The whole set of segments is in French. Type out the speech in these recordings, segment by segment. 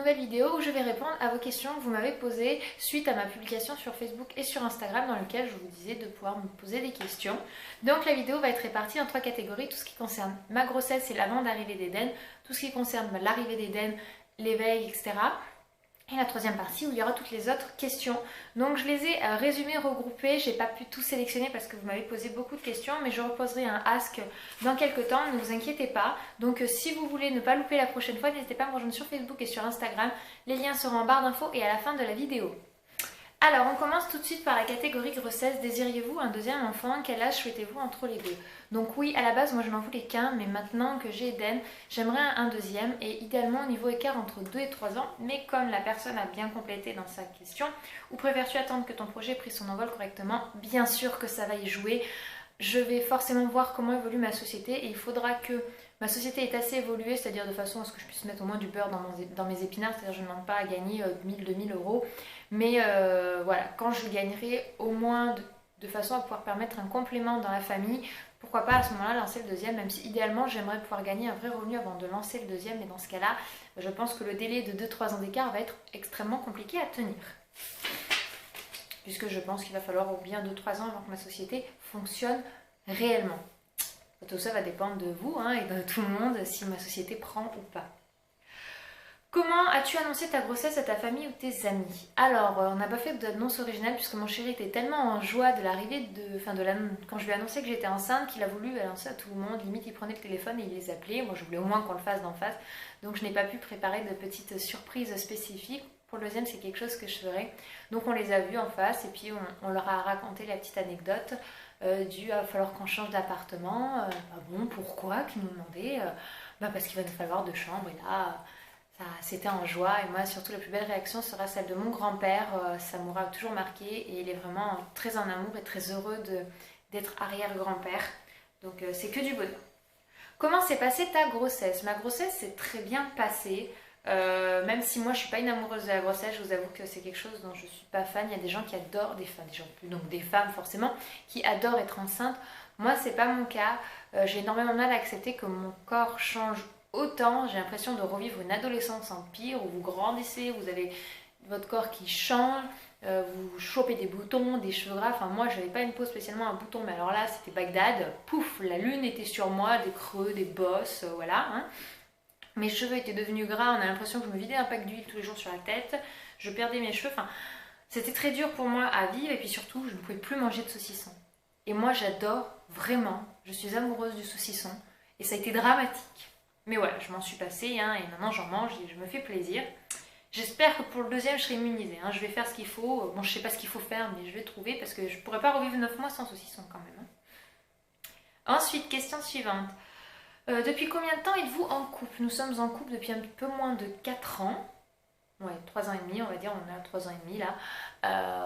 nouvelle vidéo où je vais répondre à vos questions que vous m'avez posées suite à ma publication sur Facebook et sur Instagram dans lequel je vous disais de pouvoir me poser des questions. Donc la vidéo va être répartie en 3 catégories, tout ce qui concerne ma grossesse et l'avant d'arrivée d'Eden, tout ce qui concerne l'arrivée d'Eden, l'éveil, etc. Et la troisième partie où il y aura toutes les autres questions. Donc je les ai résumées, regroupées, j'ai pas pu tout sélectionner parce que vous m'avez posé beaucoup de questions, mais je reposerai un ask dans quelques temps, ne vous inquiétez pas. Donc si vous voulez ne pas louper la prochaine fois, n'hésitez pas à me rejoindre sur Facebook et sur Instagram. Les liens seront en barre d'infos et à la fin de la vidéo. Alors on commence tout de suite par la catégorie grossesse. Désiriez-vous un deuxième enfant? Quel âge souhaitez-vous entre les deux? Donc oui, à la base moi je n'en voulais qu'un, mais maintenant que j'ai Eden, j'aimerais un deuxième et idéalement au niveau écart entre 2 et 3 ans, mais comme la personne a bien complété dans sa question, ou préfères-tu attendre que ton projet ait pris son envol correctement? Bien sûr que ça va y jouer. Je vais forcément voir comment évolue ma société et il faudra que ma société est assez évoluée, c'est-à-dire de façon à ce que je puisse mettre au moins du beurre dans mes épinards, c'est-à-dire je ne demande pas à gagner 1000-2000 euros, mais voilà, quand je gagnerai au moins de façon à pouvoir permettre un complément dans la famille, pourquoi pas à ce moment-là lancer le deuxième, même si idéalement j'aimerais pouvoir gagner un vrai revenu avant de lancer le deuxième, mais dans ce cas-là, je pense que le délai de 2-3 ans d'écart va être extrêmement compliqué à tenir. Puisque je pense qu'il va falloir bien 2-3 ans avant que ma société fonctionne réellement. Tout ça va dépendre de vous et de tout le monde si ma société prend ou pas. Comment as-tu annoncé ta grossesse à ta famille ou tes amis? Alors, on n'a pas fait d'annonce originale puisque mon chéri était tellement en joie de l'arrivée quand je lui ai annoncé que j'étais enceinte qu'il a voulu annoncer à tout le monde. Limite, il prenait le téléphone et il les appelait. Moi, je voulais au moins qu'on le fasse d'en face. Donc, je n'ai pas pu préparer de petites surprises spécifiques. Pour le deuxième, c'est quelque chose que je ferai. Donc, on les a vus en face et puis on leur a raconté la petite anecdote du « il va falloir qu'on change d'appartement ». Bon, pourquoi? Qu'ils nous demandaient. Parce qu'il va nous falloir 2 chambres et là... C'était en joie et moi surtout la plus belle réaction sera celle de mon grand-père, ça m'aura toujours marqué et il est vraiment très en amour et très heureux d'être arrière-grand-père, donc c'est que du bonheur. Comment s'est passée ta grossesse? Ma grossesse s'est très bien passée, même si moi je suis pas une amoureuse de la grossesse, je vous avoue que c'est quelque chose dont je suis pas fan. Il y a des gens qui adorent, donc des femmes forcément, qui adorent être enceinte. Moi c'est pas mon cas, j'ai énormément de mal à accepter que mon corps change autant. J'ai l'impression de revivre une adolescence en pire, où vous grandissez, vous avez votre corps qui change, vous chopez des boutons, des cheveux gras. Enfin moi j'avais pas une peau spécialement un bouton, mais alors là c'était Bagdad, pouf, la lune était sur moi, des creux, des bosses, voilà. Mes cheveux étaient devenus gras, on a l'impression que je me vidais un pack d'huile tous les jours sur la tête, je perdais mes cheveux, enfin c'était très dur pour moi à vivre et puis surtout je ne pouvais plus manger de saucisson. Et moi j'adore vraiment, je suis amoureuse du saucisson et ça a été dramatique. Mais voilà, je m'en suis passée et maintenant j'en mange et je me fais plaisir. J'espère que pour le deuxième je serai immunisée. Je vais faire ce qu'il faut. Bon, je sais pas ce qu'il faut faire, mais je vais trouver parce que je pourrais pas revivre 9 mois sans saucisson quand même. Ensuite, question suivante. Depuis combien de temps êtes-vous en couple? Nous sommes en couple depuis un peu moins de 4 ans. Ouais, 3 ans et demi, on va dire, on a 3 ans et demi là.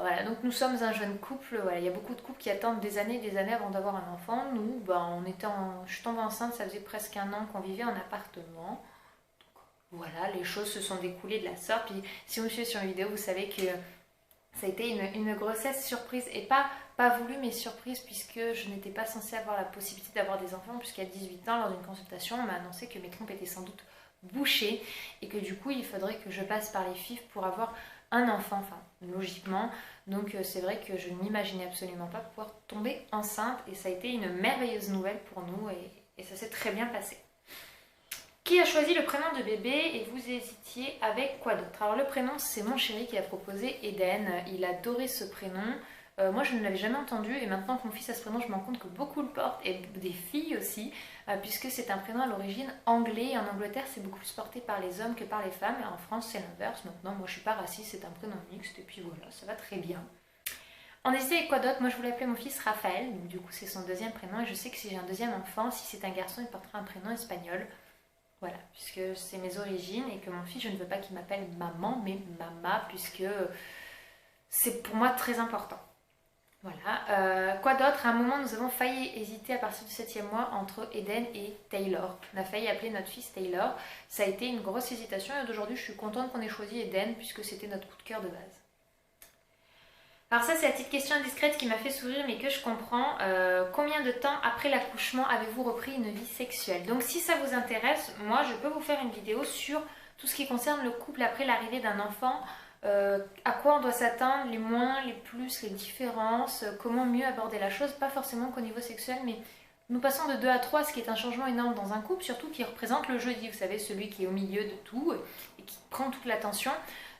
Voilà, donc nous sommes un jeune couple. Voilà, il y a beaucoup de couples qui attendent des années avant d'avoir un enfant. Nous, je suis tombée enceinte, ça faisait presque 1 an qu'on vivait en appartement. Donc, voilà, les choses se sont découlées de la sorte. Puis si vous me suivez sur une vidéo, vous savez que ça a été une grossesse surprise et pas voulue mais surprise puisque je n'étais pas censée avoir la possibilité d'avoir des enfants puisqu'à 18 ans, lors d'une consultation, on m'a annoncé que mes trompes étaient sans doute bouchée et que du coup il faudrait que je passe par les FIV pour avoir un enfant, enfin logiquement. Donc c'est vrai que je n'imaginais absolument pas pouvoir tomber enceinte et ça a été une merveilleuse nouvelle pour nous et ça s'est très bien passé. Qui a choisi le prénom de bébé et vous hésitiez avec quoi d'autre? Alors le prénom c'est mon chéri qui a proposé Eden, il adorait ce prénom. Moi je ne l'avais jamais entendu et maintenant que mon fils a ce prénom je me rends compte que beaucoup le portent et des filles aussi puisque c'est un prénom à l'origine anglais et en Angleterre c'est beaucoup plus porté par les hommes que par les femmes et en France c'est l'inverse. Maintenant moi je suis pas raciste, c'est un prénom mixte et puis voilà, ça va très bien. On hésitait avec quoi d'autre? Moi je voulais appeler mon fils Raphaël, donc du coup c'est son deuxième prénom et je sais que si j'ai un deuxième enfant, si c'est un garçon il portera un prénom espagnol. Voilà, puisque c'est mes origines et que mon fils je ne veux pas qu'il m'appelle maman mais mama puisque c'est pour moi très important. Voilà, quoi d'autre? À un moment, nous avons failli hésiter à partir du 7e mois entre Eden et Taylor. On a failli appeler notre fils Taylor. Ça a été une grosse hésitation et d'aujourd'hui, je suis contente qu'on ait choisi Eden puisque c'était notre coup de cœur de base. Alors ça, c'est la petite question indiscrète qui m'a fait sourire mais que je comprends. Combien de temps après l'accouchement avez-vous repris une vie sexuelle? Donc si ça vous intéresse, moi, je peux vous faire une vidéo sur tout ce qui concerne le couple après l'arrivée d'un enfant, à quoi on doit s'attendre, les moins, les plus, les différences, comment mieux aborder la chose, pas forcément qu'au niveau sexuel, mais nous passons de 2 à 3, ce qui est un changement énorme dans un couple, surtout qui représente le jeudi, vous savez, celui qui est au milieu de tout et qui prend toute l'attention.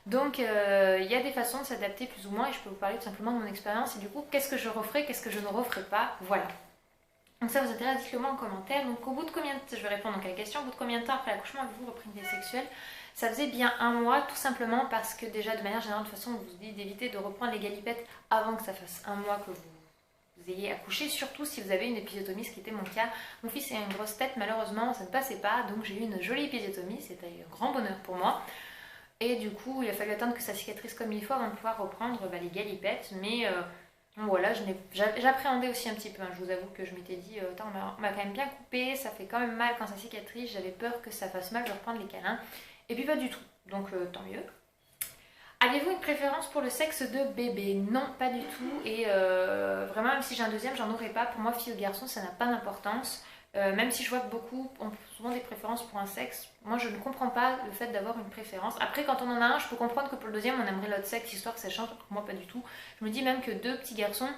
Donc il y a des façons de s'adapter plus ou moins et je peux vous parler tout simplement de mon expérience et du coup qu'est-ce que je referai, qu'est-ce que je ne referai pas, voilà. Donc ça vous intéresse, dites-le moi en commentaire. Donc au bout de combien de temps, je vais répondre donc à la question, au bout de combien de temps après l'accouchement avez-vous repris une vie sexuelle? Ça faisait bien 1 mois, tout simplement parce que déjà de manière générale, de toute façon, on vous dit d'éviter de reprendre les galipettes avant que ça fasse 1 mois que vous ayez accouché, surtout si vous avez une épisiotomie, ce qui était mon cas. Mon fils a une grosse tête, malheureusement ça ne passait pas, donc j'ai eu une jolie épisiotomie, c'était un grand bonheur pour moi. Et du coup, il a fallu attendre que ça cicatrise comme il faut avant de pouvoir reprendre les galipettes. Mais voilà, j'appréhendais aussi un petit peu. Hein. Je vous avoue que je m'étais dit, on m'a quand même bien coupé, ça fait quand même mal quand ça cicatrise. J'avais peur que ça fasse mal de reprendre les câlins. Et puis pas du tout, donc tant mieux. Avez-vous une préférence pour le sexe de bébé? Non, pas du tout. Et vraiment, même si j'ai un deuxième, j'en aurais pas. Pour moi, fille ou garçon, ça n'a pas d'importance. Même si je vois que beaucoup ont souvent des préférences pour un sexe, moi je ne comprends pas le fait d'avoir une préférence. Après, quand on en a un, je peux comprendre que pour le deuxième, on aimerait l'autre sexe, histoire que ça change. Moi, pas du tout. Je me dis même que 2 petits garçons,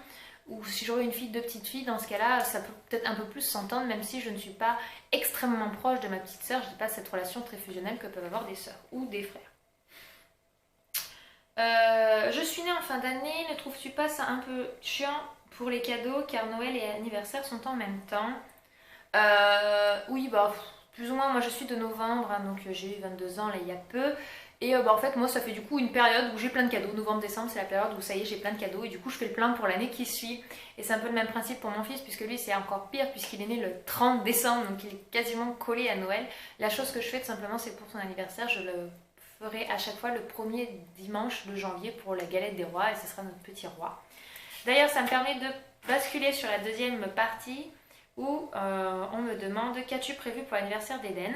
ou si j'aurais une fille, 2 petites filles, dans ce cas-là, ça peut peut-être un peu plus s'entendre, même si je ne suis pas extrêmement proche de ma petite sœur. Je n'ai pas cette relation très fusionnelle que peuvent avoir des sœurs ou des frères. Je suis née en fin d'année, ne trouves-tu pas ça un peu chiant pour les cadeaux car Noël et anniversaire sont en même temps? Oui, bah plus ou moins, moi je suis de novembre, hein, donc j'ai eu 22 ans là il y a peu. Et en fait, moi ça fait du coup une période où j'ai plein de cadeaux. Novembre-décembre, c'est la période où ça y est, j'ai plein de cadeaux. Et du coup, je fais le plein pour l'année qui suit. Et c'est un peu le même principe pour mon fils, puisque lui c'est encore pire, puisqu'il est né le 30 décembre, donc il est quasiment collé à Noël. La chose que je fais tout simplement, c'est pour son anniversaire, je le ferai à chaque fois le premier dimanche de janvier pour la galette des rois, et ce sera notre petit roi. D'ailleurs, ça me permet de basculer sur la deuxième partie où on me demande qu'as-tu prévu pour l'anniversaire d'Eden.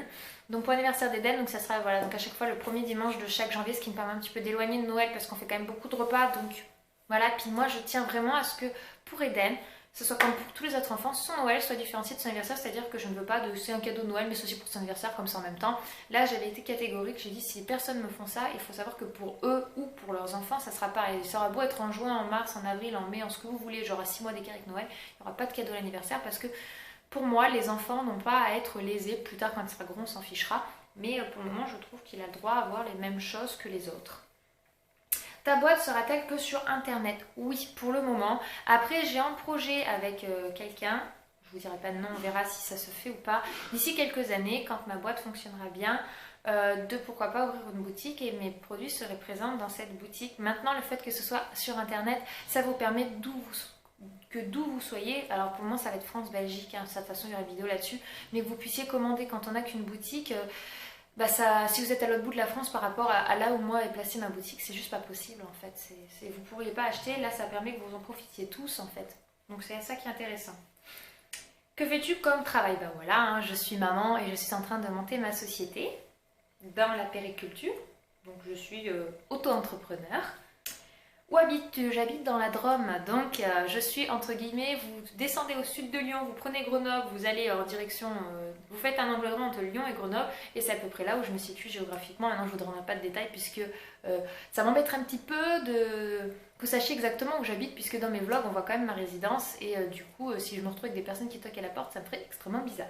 Donc pour l'anniversaire d'Eden, donc ça sera voilà, donc à chaque fois le premier dimanche de chaque janvier, ce qui me permet un petit peu d'éloigner de Noël parce qu'on fait quand même beaucoup de repas. Donc voilà, puis moi je tiens vraiment à ce que pour Eden, ce soit comme pour tous les autres enfants, son Noël soit différencié de son anniversaire, c'est-à-dire que je ne veux pas de c'est un cadeau de Noël mais c'est aussi pour son anniversaire comme ça en même temps. Là j'avais été catégorique, j'ai dit si personne me font ça, il faut savoir que pour eux ou pour leurs enfants ça sera pareil. Ça aura beau être en juin, en mars, en avril, en mai, en ce que vous voulez, genre à 6 mois d'écart avec Noël, il n'y aura pas de cadeau d'anniversaire parce que pour moi les enfants n'ont pas à être lésés, plus tard quand ils seront gros on s'en fichera, mais pour le moment je trouve qu'il a le droit à avoir les mêmes choses que les autres. Ta boîte sera-t-elle que sur internet? Oui, pour le moment. Après, j'ai un projet avec quelqu'un. Je vous dirai pas de nom, on verra si ça se fait ou pas. D'ici quelques années, quand ma boîte fonctionnera bien, de pourquoi pas ouvrir une boutique et mes produits seraient présents dans cette boutique. Maintenant, le fait que ce soit sur internet, ça vous permet d'où vous soyez, alors pour moi ça va être France-Belgique, hein, de toute façon il y aura une vidéo là-dessus, mais que vous puissiez commander quand on n'a qu'une boutique. Bah ça, si vous êtes à l'autre bout de la France par rapport à là où moi est placée ma boutique, c'est juste pas possible en fait. Vous ne pourriez pas acheter, là ça permet que vous en profitiez tous en fait. Donc c'est ça qui est intéressant. Que fais-tu comme travail? Bah voilà, hein, je suis maman et je suis en train de monter ma société dans la périculture. Donc je suis auto-entrepreneur. Où habites-tu? J'habite dans la Drôme, donc je suis entre guillemets, vous descendez au sud de Lyon, vous prenez Grenoble, vous allez en direction, vous faites un angle droit entre Lyon et Grenoble, et c'est à peu près là où je me situe géographiquement. Maintenant je ne vous donnerai pas de détails puisque ça m'embêterait un petit peu que vous sachiez exactement où j'habite, puisque dans mes vlogs on voit quand même ma résidence, et du coup si je me retrouve avec des personnes qui toquent à la porte, ça me ferait extrêmement bizarre.